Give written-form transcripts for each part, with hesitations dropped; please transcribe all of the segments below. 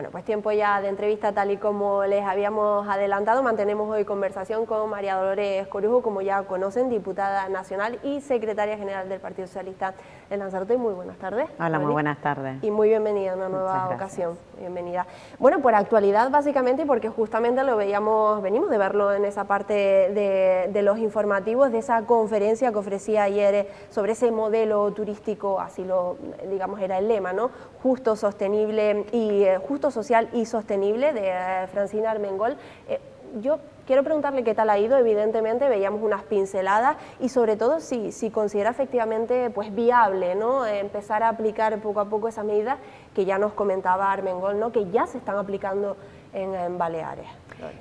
Bueno, pues tiempo ya de entrevista, tal y como les habíamos adelantado. Mantenemos hoy conversación con María Dolores Corujo, como ya conocen, diputada nacional y secretaria general del Partido Socialista de Lanzarote. Muy buenas tardes. Hola, muy buenas tardes. Y muy bienvenida a una nueva ocasión. Bienvenida. Bueno, por actualidad básicamente, porque justamente lo veíamos, venimos de verlo en esa parte de los informativos, de esa conferencia que ofrecía ayer sobre ese modelo turístico, así lo, digamos, era el lema, ¿no? Justo, sostenible y justo, social y sostenible, de Francina Armengol. Yo quiero preguntarle qué tal ha ido. Evidentemente veíamos unas pinceladas y sobre todo si considera efectivamente pues viable, ¿no? Empezar a aplicar poco a poco esas medidas que ya nos comentaba Armengol, ¿no? Que ya se están aplicando en Baleares.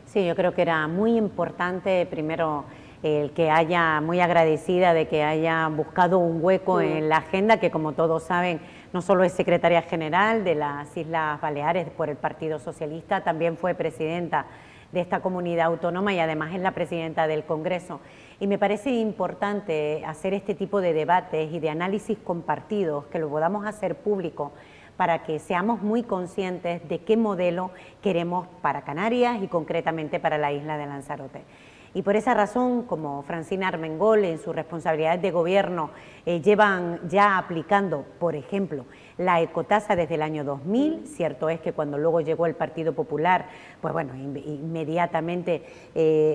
Sí, yo creo que era muy importante primero el que haya, muy agradecida de que haya buscado un hueco en la agenda, que como todos saben, no solo es secretaria general de las Islas Baleares por el Partido Socialista, también fue presidenta de esta comunidad autónoma y además es la presidenta del Congreso. Y me parece importante hacer este tipo de debates y de análisis compartidos, que lo podamos hacer público, para que seamos muy conscientes de qué modelo queremos para Canarias y concretamente para la isla de Lanzarote. Y por esa razón, como Francina Armengol en sus responsabilidades de gobierno llevan ya aplicando, por ejemplo, la ecotasa desde el año 2000, cierto es que cuando luego llegó el Partido Popular, pues bueno, inmediatamente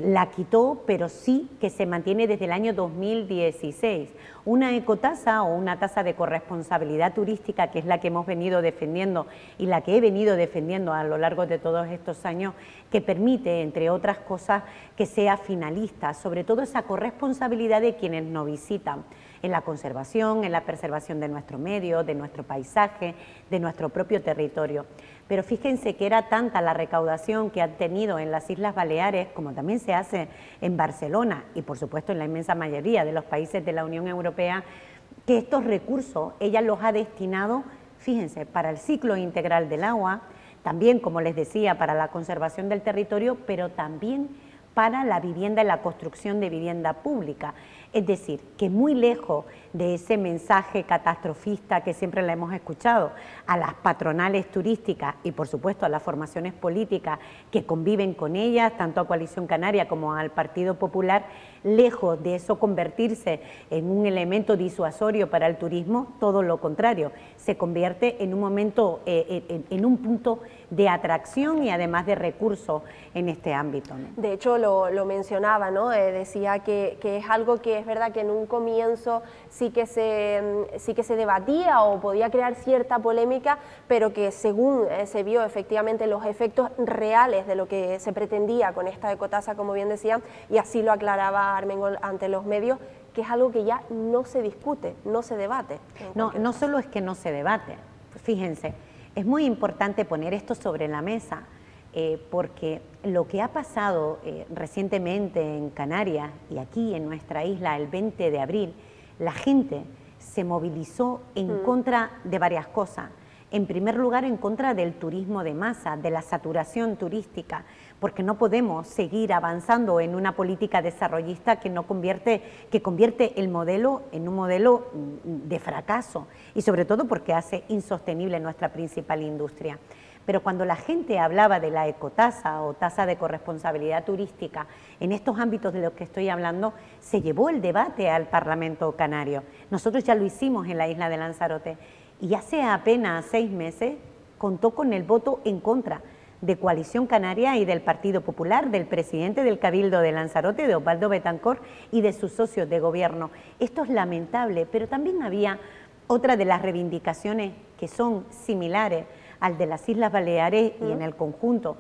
la quitó, pero sí que se mantiene desde el año 2016. Una ecotasa o una tasa de corresponsabilidad turística, que es la que hemos venido defendiendo y la que he venido defendiendo a lo largo de todos estos años, que permite, entre otras cosas, que sea finalista, sobre todo esa corresponsabilidad de quienes nos visitan, en la conservación, en la preservación de nuestro medio, de nuestro paisaje, de nuestro propio territorio. Pero fíjense que era tanta la recaudación que han tenido en las Islas Baleares, como también se hace en Barcelona y por supuesto en la inmensa mayoría de los países de la Unión Europea, que estos recursos ella los ha destinado, fíjense, para el ciclo integral del agua, también, como les decía, para la conservación del territorio, pero también para la vivienda y la construcción de vivienda pública. Es decir, que muy lejos de ese mensaje catastrofista que siempre le hemos escuchado a las patronales turísticas y por supuesto a las formaciones políticas que conviven con ellas, tanto a Coalición Canaria como al Partido Popular, lejos de eso convertirse en un elemento disuasorio para el turismo, todo lo contrario, se convierte en un momento, en un punto de atracción y además de recursos en este ámbito, ¿no? De hecho lo mencionaba, ¿no? Decía que es algo que es verdad que en un comienzo sí que se debatía o podía crear cierta polémica, pero que según se vio efectivamente los efectos reales de lo que se pretendía con esta ecotasa, como bien decía, y así lo aclaraba Armengol ante los medios, que es algo que ya no se discute, no se debate. No solo es que no se debate, fíjense, es muy importante poner esto sobre la mesa, porque lo que ha pasado recientemente en Canarias y aquí en nuestra isla el 20 de abril, la gente se movilizó en contra de varias cosas. En primer lugar, en contra del turismo de masa, de la saturación turística, porque no podemos seguir avanzando en una política desarrollista que convierte el modelo en un modelo de fracaso y sobre todo porque hace insostenible nuestra principal industria. Pero cuando la gente hablaba de la ecotasa o tasa de corresponsabilidad turística, en estos ámbitos de los que estoy hablando, se llevó el debate al Parlamento Canario. Nosotros ya lo hicimos en la isla de Lanzarote y hace apenas 6 meses contó con el voto en contra de Coalición Canaria y del Partido Popular, del presidente del Cabildo de Lanzarote, de Osvaldo Betancourt, y de sus socios de gobierno. Esto es lamentable, pero también había otra de las reivindicaciones que son similares al de las Islas Baleares y en el conjunto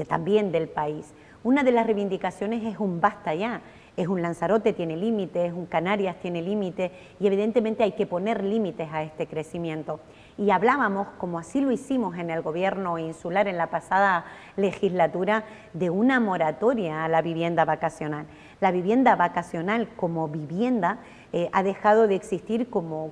también del país. Una de las reivindicaciones es un basta ya, es un Lanzarote tiene límites, un Canarias tiene límites y evidentemente hay que poner límites a este crecimiento. Y hablábamos, como así lo hicimos en el gobierno insular en la pasada legislatura, de una moratoria a la vivienda vacacional. La vivienda vacacional como vivienda ha dejado de existir como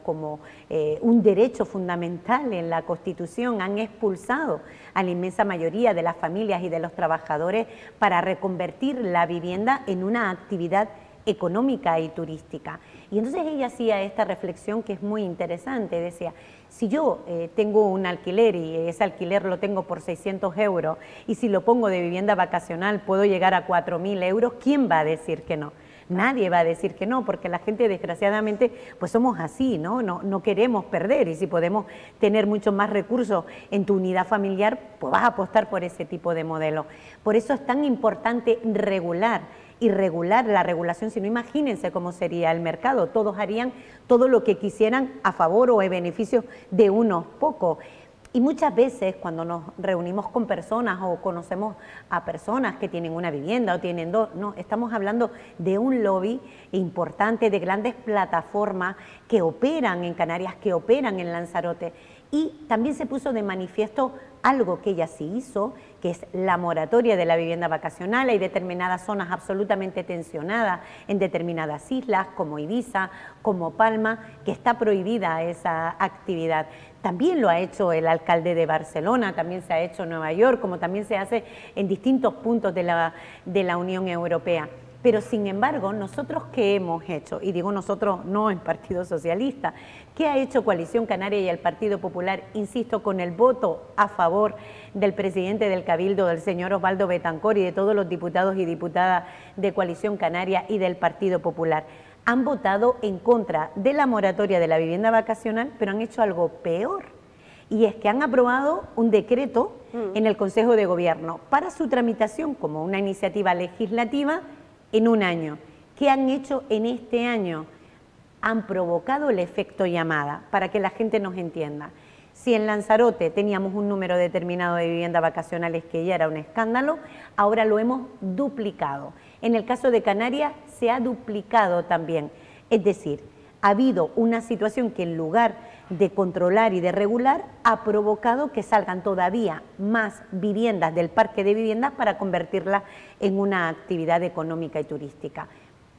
un derecho fundamental en la Constitución. Han expulsado a la inmensa mayoría de las familias y de los trabajadores para reconvertir la vivienda en una actividad económica y turística. Y entonces ella hacía esta reflexión que es muy interesante, decía, si yo tengo un alquiler y ese alquiler lo tengo por 600 euros y si lo pongo de vivienda vacacional puedo llegar a 4.000 euros, ¿quién va a decir que no? Nadie va a decir que no, porque la gente desgraciadamente pues somos así, ¿no? No queremos perder, y si podemos tener muchos más recursos en tu unidad familiar, pues vas a apostar por ese tipo de modelo. Por eso es tan importante regular y regular la regulación, si no imagínense cómo sería el mercado, todos harían todo lo que quisieran a favor o en beneficio de unos pocos. Y muchas veces cuando nos reunimos con personas o conocemos a personas que tienen una vivienda o tienen dos, no, estamos hablando de un lobby importante, de grandes plataformas que operan en Canarias, que operan en Lanzarote. Y también se puso de manifiesto algo que ella sí hizo, que es la moratoria de la vivienda vacacional. Hay determinadas zonas absolutamente tensionadas en determinadas islas, como Ibiza, como Palma, que está prohibida esa actividad. También lo ha hecho el alcalde de Barcelona, también se ha hecho en Nueva York, como también se hace en distintos puntos de la Unión Europea. Pero sin embargo, nosotros ¿qué hemos hecho? Y digo nosotros, no el Partido Socialista. ¿Qué ha hecho Coalición Canaria y el Partido Popular? Insisto, con el voto a favor del presidente del Cabildo, del señor Osvaldo Betancor, y de todos los diputados y diputadas de Coalición Canaria y del Partido Popular. Han votado en contra de la moratoria de la vivienda vacacional, pero han hecho algo peor. Y es que han aprobado un decreto en el Consejo de Gobierno para su tramitación como una iniciativa legislativa en un año. ¿Qué han hecho en este año? Han provocado el efecto llamada, para que la gente nos entienda. Si en Lanzarote teníamos un número determinado de viviendas vacacionales que ya era un escándalo, ahora lo hemos duplicado. En el caso de Canarias se ha duplicado también. Es decir, ha habido una situación que en lugar de controlar y de regular ha provocado que salgan todavía más viviendas del parque de viviendas para convertirlas en una actividad económica y turística.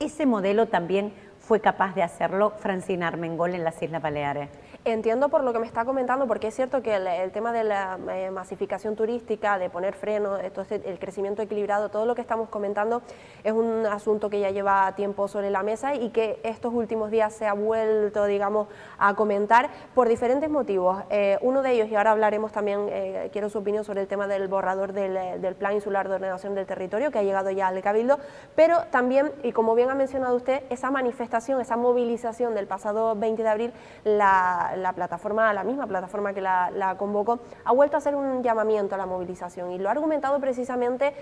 Ese modelo también fue capaz de hacerlo Francina Armengol en las Islas Baleares. Entiendo por lo que me está comentando, porque es cierto que el tema de la masificación turística, de poner freno, el crecimiento equilibrado, todo lo que estamos comentando es un asunto que ya lleva tiempo sobre la mesa y que estos últimos días se ha vuelto, digamos, a comentar por diferentes motivos. Uno de ellos, y ahora hablaremos también, quiero su opinión sobre el tema del borrador del Plan Insular de Ordenación del Territorio, que ha llegado ya al Cabildo, pero también, y como bien ha mencionado usted, esa manifestación, esa movilización del pasado 20 de abril, la plataforma, la misma plataforma que la convocó, ha vuelto a hacer un llamamiento a la movilización y lo ha argumentado precisamente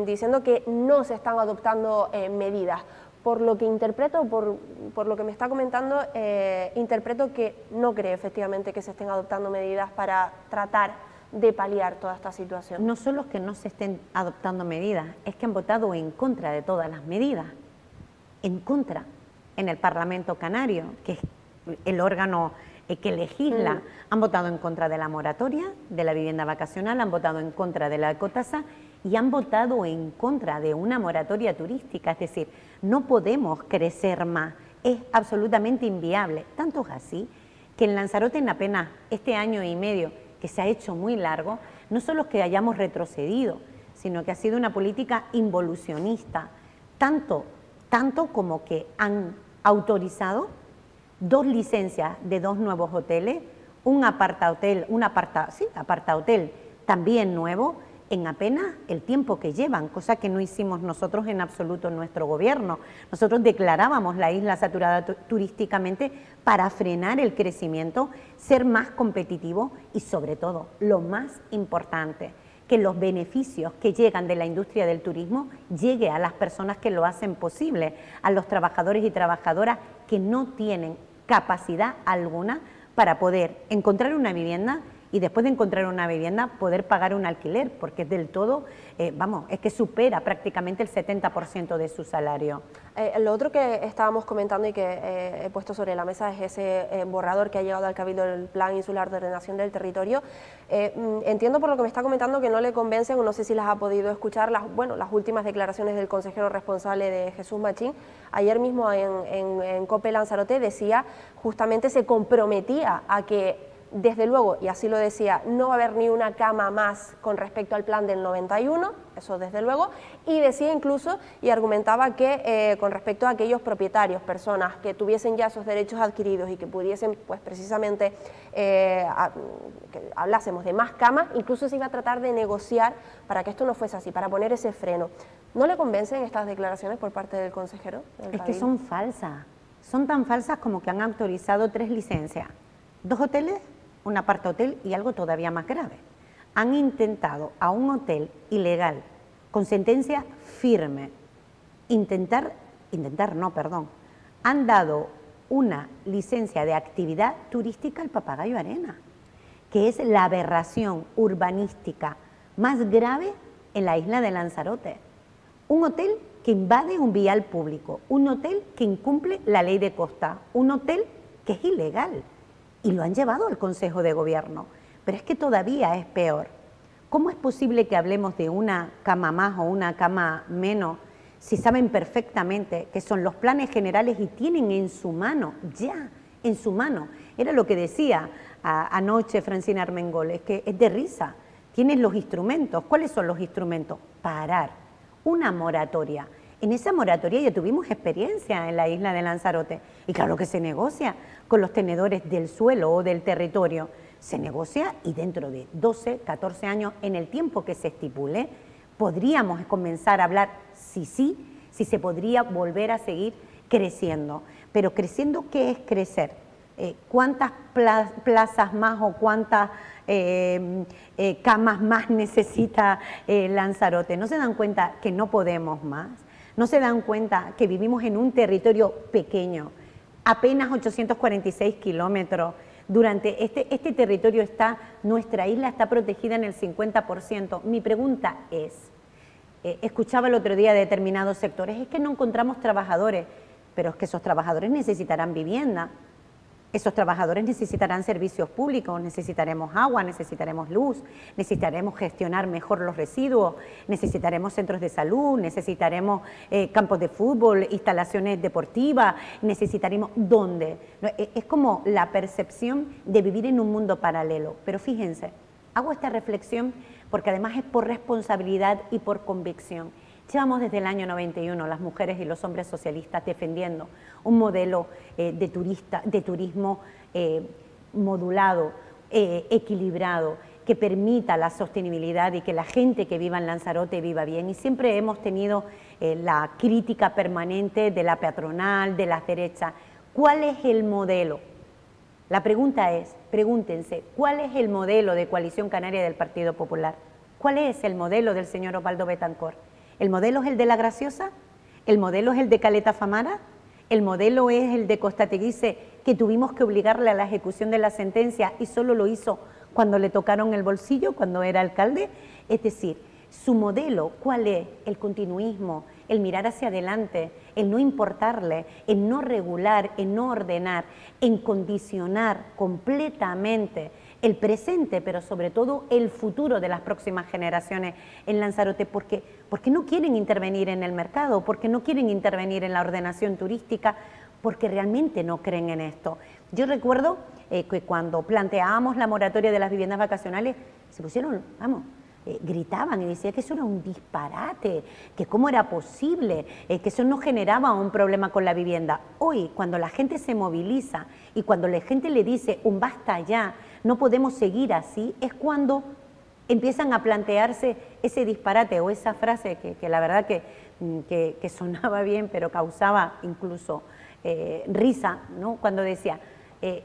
diciendo que no se están adoptando medidas. Por lo que interpreto, por lo que me está comentando, interpreto que no cree efectivamente que se estén adoptando medidas para tratar de paliar toda esta situación. No solo es que no se estén adoptando medidas, es que han votado en contra de todas las medidas, en contra en el Parlamento Canario, que es el órgano que legisla. Han votado en contra de la moratoria de la vivienda vacacional, han votado en contra de la ecotasa y han votado en contra de una moratoria turística. Es decir, no podemos crecer más, es absolutamente inviable. Tanto es así que en Lanzarote, en apenas este año y medio, que se ha hecho muy largo, no solo es que hayamos retrocedido, sino que ha sido una política involucionista, tanto como que han autorizado 2 licencias de 2 nuevos hoteles, un apartahotel también nuevo, en apenas el tiempo que llevan, cosa que no hicimos nosotros en absoluto en nuestro gobierno. Nosotros declarábamos la isla saturada turísticamente para frenar el crecimiento, ser más competitivo y sobre todo, lo más importante, que los beneficios que llegan de la industria del turismo llegue a las personas que lo hacen posible, a los trabajadores y trabajadoras que no tienen capacidad alguna para poder encontrar una vivienda y después de encontrar una vivienda poder pagar un alquiler, porque es del todo, es que supera prácticamente el 70% de su salario. Lo otro que estábamos comentando y que he puesto sobre la mesa es ese borrador que ha llegado al Cabildo del Plan Insular de Ordenación del Territorio. Entiendo por lo que me está comentando que no le convencen, o no sé si las ha podido escuchar, las últimas declaraciones del consejero responsable de Jesús Machín. Ayer mismo en COPE Lanzarote decía, justamente se comprometía a que desde luego, y así lo decía, no va a haber ni una cama más con respecto al plan del 91, eso desde luego, y decía incluso y argumentaba que con respecto a aquellos propietarios, personas que tuviesen ya esos derechos adquiridos y que pudiesen, pues precisamente, que hablásemos de más camas, incluso se iba a tratar de negociar para que esto no fuese así, para poner ese freno. ¿No le convencen estas declaraciones por parte del consejero? Es que son falsas, son tan falsas como que han autorizado 3 licencias, 2 hoteles, un apartahotel y algo todavía más grave. Han intentado a un hotel ilegal con sentencia firme, han dado una licencia de actividad turística al Papagayo Arena, que es la aberración urbanística más grave en la isla de Lanzarote. Un hotel que invade un vial público, un hotel que incumple la ley de costa, un hotel que es ilegal. Y lo han llevado al Consejo de Gobierno. Pero es que todavía es peor. ¿Cómo es posible que hablemos de una cama más o una cama menos si saben perfectamente que son los planes generales y tienen en su mano, ya, en su mano? Era lo que decía anoche Francina Armengol, es que es de risa. Tienes los instrumentos. ¿Cuáles son los instrumentos? Parar. Una moratoria. En esa moratoria ya tuvimos experiencia en la isla de Lanzarote y claro que se negocia con los tenedores del suelo o del territorio. Se negocia y dentro de 12, 14 años, en el tiempo que se estipule, podríamos comenzar a hablar si se podría volver a seguir creciendo. Pero creciendo, ¿qué es crecer? ¿Cuántas plazas más o cuántas camas más necesita Lanzarote? ¿No se dan cuenta que no podemos más? ¿No se dan cuenta que vivimos en un territorio pequeño, apenas 846 kilómetros? Durante este territorio nuestra isla está protegida en el 50%. Mi pregunta es, escuchaba el otro día de determinados sectores, es que no encontramos trabajadores, pero es que esos trabajadores necesitarán vivienda. Esos trabajadores necesitarán servicios públicos, necesitaremos agua, necesitaremos luz, necesitaremos gestionar mejor los residuos, necesitaremos centros de salud, necesitaremos campos de fútbol, instalaciones deportivas, necesitaremos ¿dónde? Es como la percepción de vivir en un mundo paralelo. Pero fíjense, hago esta reflexión porque además es por responsabilidad y por convicción. Llevamos desde el año 91 las mujeres y los hombres socialistas defendiendo un modelo de turismo modulado, equilibrado, que permita la sostenibilidad y que la gente que viva en Lanzarote viva bien. Y siempre hemos tenido la crítica permanente de la patronal, de las derechas. ¿Cuál es el modelo? La pregunta es, pregúntense, ¿cuál es el modelo de Coalición Canaria del Partido Popular? ¿Cuál es el modelo del señor Osvaldo Betancourt? ¿El modelo es el de La Graciosa? ¿El modelo es el de Caleta Famara? ¿El modelo es el de Costa Teguise, que tuvimos que obligarle a la ejecución de la sentencia y solo lo hizo cuando le tocaron el bolsillo, cuando era alcalde? Es decir, su modelo, ¿cuál es? El continuismo, el mirar hacia adelante, el no importarle, el no regular, el no ordenar, en condicionar completamente el presente, pero sobre todo el futuro de las próximas generaciones en Lanzarote, porque no quieren intervenir en el mercado, porque no quieren intervenir en la ordenación turística, porque realmente no creen en esto. Yo recuerdo que cuando planteábamos la moratoria de las viviendas vacacionales, se pusieron, gritaban y decían que eso era un disparate, que cómo era posible, que eso no generaba un problema con la vivienda. Hoy, cuando la gente se moviliza y cuando la gente le dice un basta ya, no podemos seguir así, es cuando empiezan a plantearse ese disparate o esa frase que la verdad que sonaba bien, pero causaba incluso risa, ¿no? Cuando decía,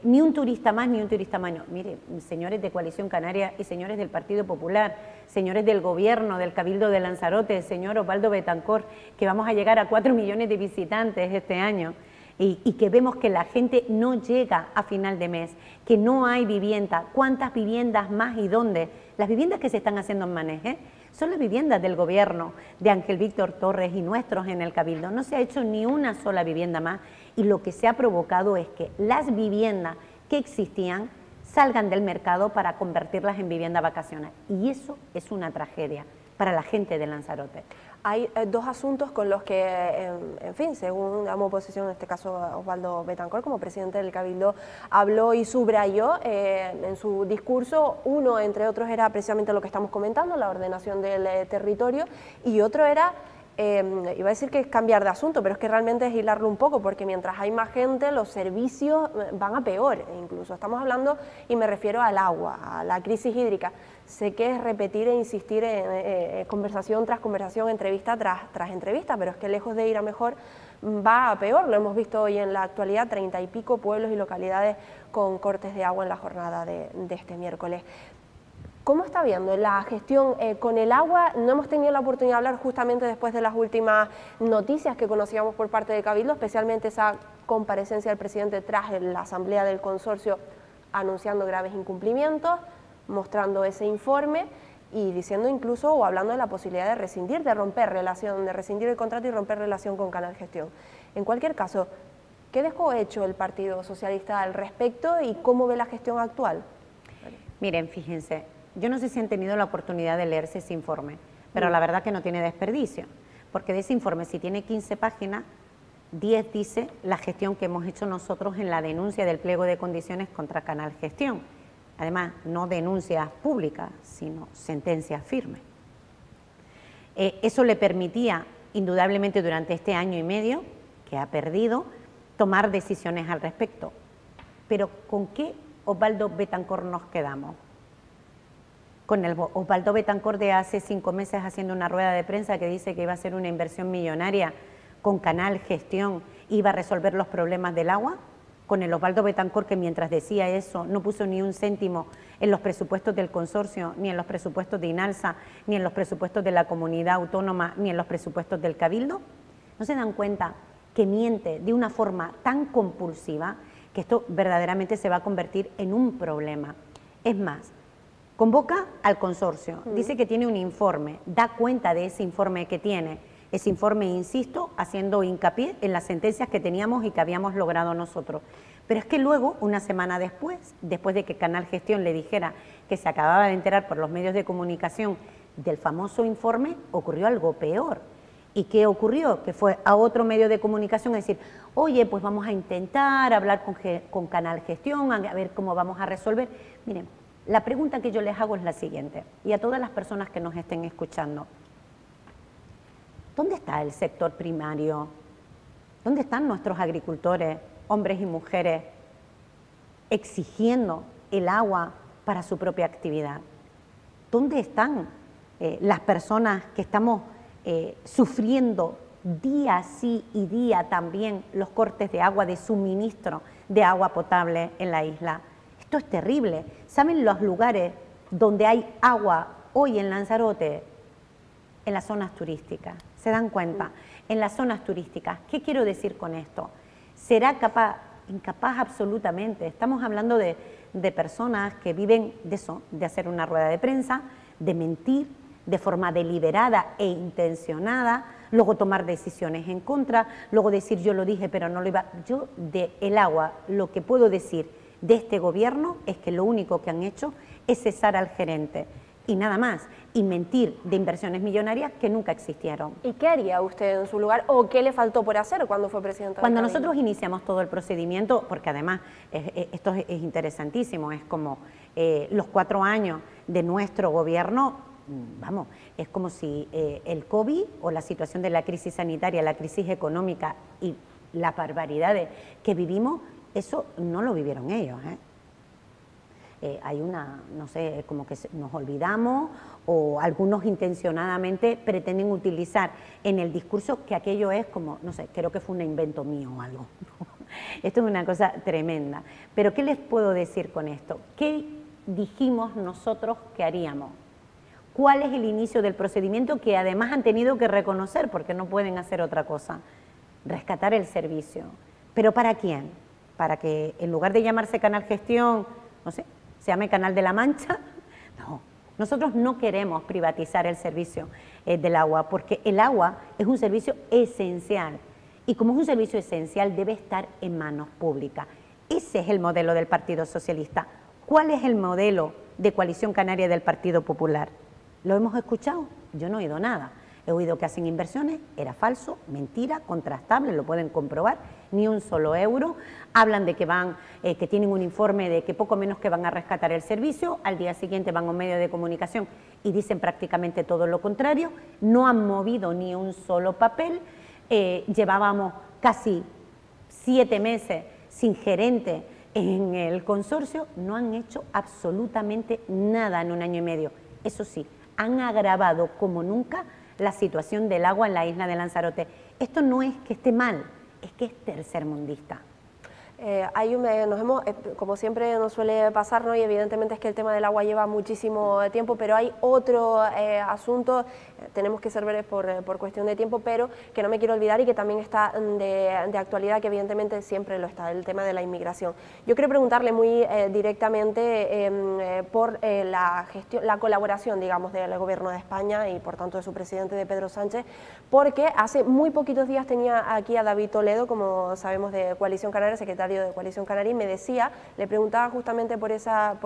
ni un turista más, ni un turista menos. Mire, señores de Coalición Canaria y señores del Partido Popular, señores del Gobierno, del Cabildo de Lanzarote, señor Osvaldo Betancourt, que vamos a llegar a 4 millones de visitantes este año y que vemos que la gente no llega a final de mes, que no hay vivienda. ¿Cuántas viviendas más y dónde? Las viviendas que se están haciendo en Maneje son las viviendas del Gobierno de Ángel Víctor Torres y nuestros en el Cabildo. No se ha hecho ni una sola vivienda más y lo que se ha provocado es que las viviendas que existían salgan del mercado para convertirlas en vivienda vacacional. Y eso es una tragedia. para la gente de Lanzarote. Hay dos asuntos con los que, en fin, según damos oposición, en este caso Osvaldo Betancourt, como presidente del Cabildo, habló y subrayó en su discurso. Uno, entre otros, era precisamente lo que estamos comentando, la ordenación del territorio, y otro era, iba a decir que es cambiar de asunto, pero es que realmente es hilarlo un poco, porque mientras hay más gente, los servicios van a peor. Incluso estamos hablando, y me refiero al agua, a la crisis hídrica. Sé que es repetir e insistir en conversación tras conversación, entrevista tras entrevista, pero es que lejos de ir a mejor, va a peor. Lo hemos visto hoy en la actualidad, 30 y pico pueblos y localidades con cortes de agua en la jornada de este miércoles. ¿Cómo está viendo la gestión con el agua? No hemos tenido la oportunidad de hablar justamente después de las últimas noticias que conocíamos por parte de Cabildo, especialmente esa comparecencia del presidente tras la asamblea del consorcio anunciando graves incumplimientos, mostrando ese informe y diciendo incluso o hablando de la posibilidad de rescindir, de romper relación, de rescindir el contrato y romper relación con Canal Gestión. En cualquier caso, ¿qué dejó hecho el Partido Socialista al respecto y cómo ve la gestión actual? Miren, fíjense, yo no sé si han tenido la oportunidad de leerse ese informe, pero la verdad que no tiene desperdicio, porque de ese informe, si tiene 15 páginas, 10 dice la gestión que hemos hecho nosotros en la denuncia del pliego de condiciones contra Canal Gestión. Además, no denuncias públicas, sino sentencias firmes. Eso le permitía, indudablemente durante este año y medio, que ha perdido, tomar decisiones al respecto. Pero ¿con qué Osvaldo Betancourt nos quedamos? Con el Osvaldo Betancourt de hace 5 meses haciendo una rueda de prensa que dice que iba a ser una inversión millonaria con Canal Gestión, iba a resolver los problemas del agua. Con el Osvaldo Betancourt que mientras decía eso no puso ni un céntimo en los presupuestos del consorcio, ni en los presupuestos de INALSA, ni en los presupuestos de la comunidad autónoma, ni en los presupuestos del Cabildo. ¿No se dan cuenta que miente de una forma tan compulsiva que esto verdaderamente se va a convertir en un problema? Es más, convoca al consorcio, dice que tiene un informe, da cuenta de ese informe que tiene. Ese informe, insisto, haciendo hincapié en las sentencias que teníamos y que habíamos logrado nosotros. Pero es que luego, una semana después de que Canal Gestión le dijera que se acababa de enterar por los medios de comunicación del famoso informe, ocurrió algo peor. ¿Y qué ocurrió? Que fue a otro medio de comunicación a decir, oye, pues vamos a intentar hablar con Canal Gestión, a ver cómo vamos a resolver. Miren, la pregunta que yo les hago es la siguiente, y a todas las personas que nos estén escuchando. ¿Dónde está el sector primario? ¿Dónde están nuestros agricultores, hombres y mujeres, exigiendo el agua para su propia actividad? ¿Dónde están las personas que estamos sufriendo día sí y día también los cortes de agua, de suministro de agua potable en la isla? Esto es terrible. ¿Saben los lugares donde hay agua hoy en Lanzarote? En las zonas turísticas. ¿Se dan cuenta? En las zonas turísticas. ¿Qué quiero decir con esto? Será incapaz absolutamente. Estamos hablando de personas que viven de eso, de hacer una rueda de prensa, de mentir de forma deliberada e intencionada, luego tomar decisiones en contra, luego decir yo lo dije pero no lo iba. Yo de el agua lo que puedo decir de este gobierno es que lo único que han hecho es cesar al gerente. Y nada más, y mentir de inversiones millonarias que nunca existieron. ¿Y qué haría usted en su lugar o qué le faltó por hacer cuando fue presidente? Cuando nosotros iniciamos todo el procedimiento, porque además esto es interesantísimo, es como los 4 años de nuestro gobierno, vamos, es como si el COVID o la situación de la crisis sanitaria, la crisis económica y las barbaridades que vivimos, eso no lo vivieron ellos, hay una, no sé, como que nos olvidamos o algunos intencionadamente pretenden utilizar en el discurso que aquello es como, no sé, creo que fue un invento mío o algo. Esto es una cosa tremenda. Pero ¿qué les puedo decir con esto? ¿Qué dijimos nosotros que haríamos? ¿Cuál es el inicio del procedimiento que además han tenido que reconocer porque no pueden hacer otra cosa? Rescatar el servicio. ¿Pero para quién? ¿Para que en lugar de llamarse Canal Gestión, no sé, se llame Canal de la Mancha? No, nosotros no queremos privatizar el servicio del agua porque el agua es un servicio esencial y como es un servicio esencial debe estar en manos públicas. Ese es el modelo del Partido Socialista. ¿Cuál es el modelo de Coalición Canaria del Partido Popular? ¿Lo hemos escuchado? yo no he oído nada. He oído que hacen inversiones, era falso, mentira, contrastable, lo pueden comprobar, ni un solo euro. Hablan de que que tienen un informe de que poco menos que van a rescatar el servicio, al día siguiente van a un medio de comunicación y dicen prácticamente todo lo contrario, no han movido ni un solo papel, llevábamos casi 7 meses sin gerente en el consorcio, no han hecho absolutamente nada en 1 año y medio. Eso sí, han agravado como nunca la situación del agua en la isla de Lanzarote. Esto no es que esté mal, es que es tercermundista. Como siempre nos suele pasar, ¿no? Y evidentemente es que el tema del agua lleva muchísimo tiempo, pero hay otro asunto, tenemos que ser breves por cuestión de tiempo, pero que no me quiero olvidar y que también está de actualidad, que evidentemente siempre lo está, el tema de la inmigración. Yo quiero preguntarle muy directamente por la colaboración, digamos, del Gobierno de España y por tanto de su presidente, de Pedro Sánchez, porque hace muy poquitos días tenía aquí a David Toledo, como sabemos, de Coalición Canaria, secretario de Coalición Canaria, y me decía, le preguntaba justamente por esa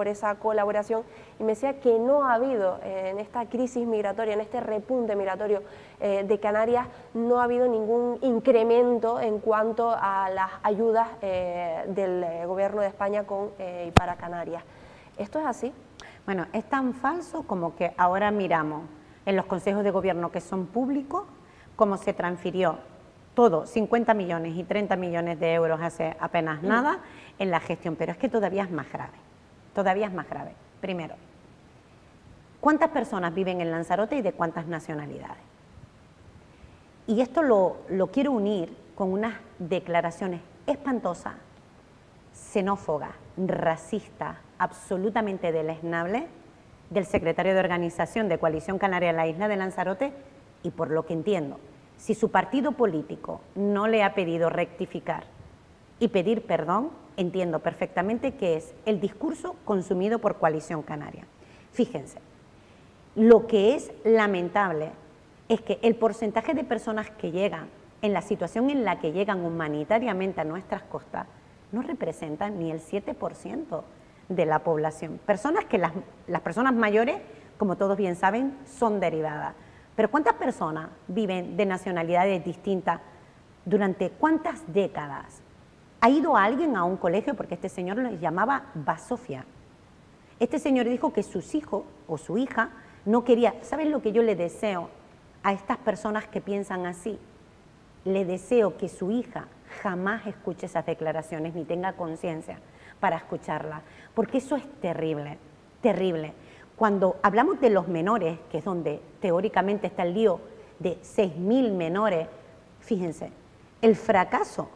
colaboración, y me decía que no ha habido en esta crisis migratoria, en este repunte migratorio de Canarias, no ha habido ningún incremento en cuanto a las ayudas del Gobierno de España y para Canarias. ¿Esto es así? Bueno, es tan falso como que ahora miramos en los consejos de gobierno que son públicos cómo se transfirió todo, 50 millones y 30 millones de euros hace apenas nada en la gestión, pero es que todavía es más grave, todavía es más grave. Primero, ¿cuántas personas viven en Lanzarote y de cuántas nacionalidades? Y esto lo quiero unir con unas declaraciones espantosas, xenófobas, racistas, absolutamente deleznables del secretario de Organización de Coalición Canaria en la isla de Lanzarote, y por lo que entiendo, si su partido político no le ha pedido rectificar y pedir perdón, entiendo perfectamente que es el discurso consumido por Coalición Canaria. Fíjense, lo que es lamentable es que el porcentaje de personas que llegan, en la situación en la que llegan humanitariamente a nuestras costas, no representan ni el 7% de la población. Personas que las personas mayores, como todos bien saben, son derivadas. Pero ¿cuántas personas viven de nacionalidades distintas durante cuántas décadas? ¿Ha ido alguien a un colegio? Porque este señor lo llamaba basofia. Este señor dijo que sus hijos o su hija no quería. ¿Saben lo que yo le deseo a estas personas que piensan así? Le deseo que su hija jamás escuche esas declaraciones ni tenga conciencia para escucharlas, porque eso es terrible, terrible. Cuando hablamos de los menores, que es donde teóricamente está el lío de 6.000 menores, fíjense, el fracaso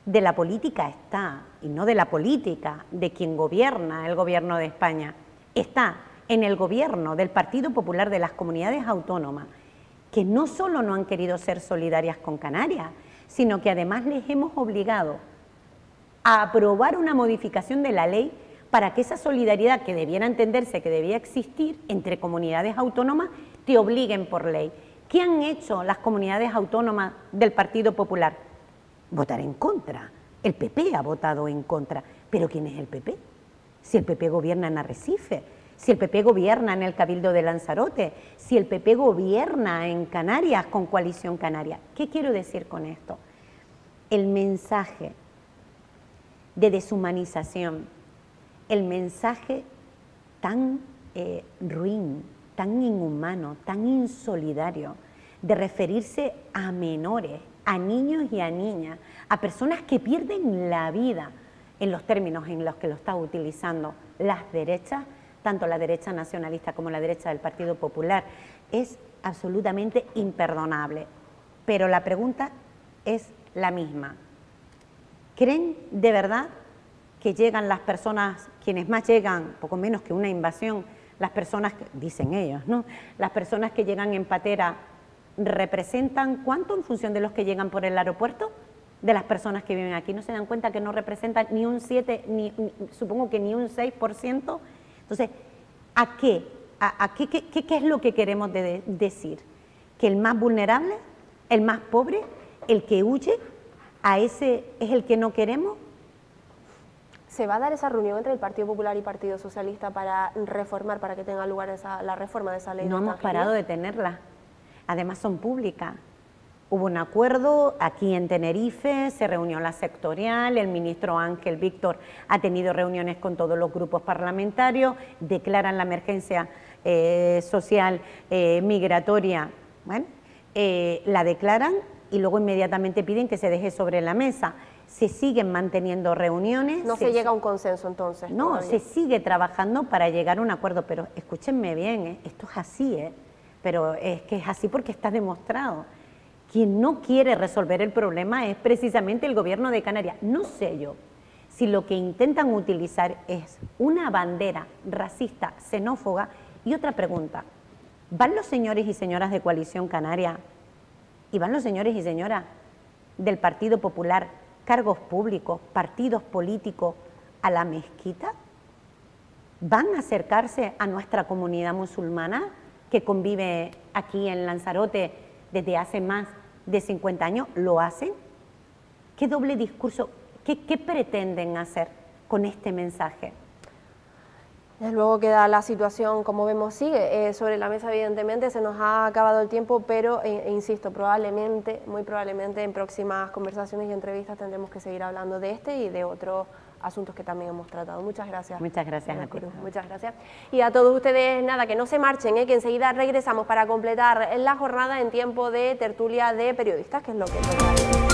de la política está, y no de la política, de quien gobierna el Gobierno de España, está en el gobierno del Partido Popular de las Comunidades Autónomas, que no solo no han querido ser solidarias con Canarias, sino que además les hemos obligado a aprobar una modificación de la ley para que esa solidaridad que debiera entenderse, que debía existir entre comunidades autónomas, te obliguen por ley. ¿Qué han hecho las comunidades autónomas del Partido Popular? Votar en contra. El PP ha votado en contra. ¿Pero quién es el PP? Si el PP gobierna en Arrecife, si el PP gobierna en el Cabildo de Lanzarote, si el PP gobierna en Canarias con Coalición Canaria. ¿Qué quiero decir con esto? El mensaje de deshumanización, el mensaje tan ruin, tan inhumano, tan insolidario, de referirse a menores, a niños y a niñas, a personas que pierden la vida en los términos en los que lo está utilizando las derechas, tanto la derecha nacionalista como la derecha del Partido Popular, es absolutamente imperdonable. Pero la pregunta es la misma. ¿Creen de verdad que llegan las personas, quienes más llegan, poco menos que una invasión, las personas, dicen ellos, ¿no? Las personas que llegan en patera, ¿representan cuánto en función de los que llegan por el aeropuerto? De las personas que viven aquí, ¿no se dan cuenta que no representan ni un 7, supongo que ni un 6%? Entonces, ¿qué es lo que queremos decir? ¿Que el más vulnerable, el más pobre, el que huye, a ese es el que no queremos? ¿Se va a dar esa reunión entre el Partido Popular y Partido Socialista para reformar, para que tenga lugar la reforma de esa ley? No hemos parado de tenerla. además son públicas. Hubo un acuerdo aquí en Tenerife, se reunió la sectorial, el ministro Ángel Víctor ha tenido reuniones con todos los grupos parlamentarios, declaran la emergencia social migratoria, bueno, la declaran y luego inmediatamente piden que se deje sobre la mesa. Se siguen manteniendo reuniones. No se llega a un consenso entonces. No, todavía se sigue trabajando para llegar a un acuerdo, pero escúchenme bien, esto es así, pero es que es así porque está demostrado. Quien no quiere resolver el problema es precisamente el gobierno de Canarias. No sé yo si lo que intentan utilizar es una bandera racista, xenófoba. Y otra pregunta, ¿van los señores y señoras de Coalición Canaria y van los señores y señoras del Partido Popular, cargos públicos, partidos políticos, a la mezquita? ¿Van a acercarse a nuestra comunidad musulmana que convive aquí en Lanzarote desde hace más de 50 años? ¿Lo hacen? ¿Qué doble discurso? ¿Qué pretenden hacer con este mensaje? Desde luego queda la situación, como vemos, sigue sobre la mesa. Evidentemente se nos ha acabado el tiempo, pero insisto, probablemente, muy probablemente en próximas conversaciones y entrevistas tendremos que seguir hablando de este y de otros asuntos que también hemos tratado. Muchas gracias. Muchas gracias a ti. Muchas gracias. Y a todos ustedes, nada, que no se marchen, que enseguida regresamos para completar la jornada en tiempo de tertulia de periodistas, que es lo que toca.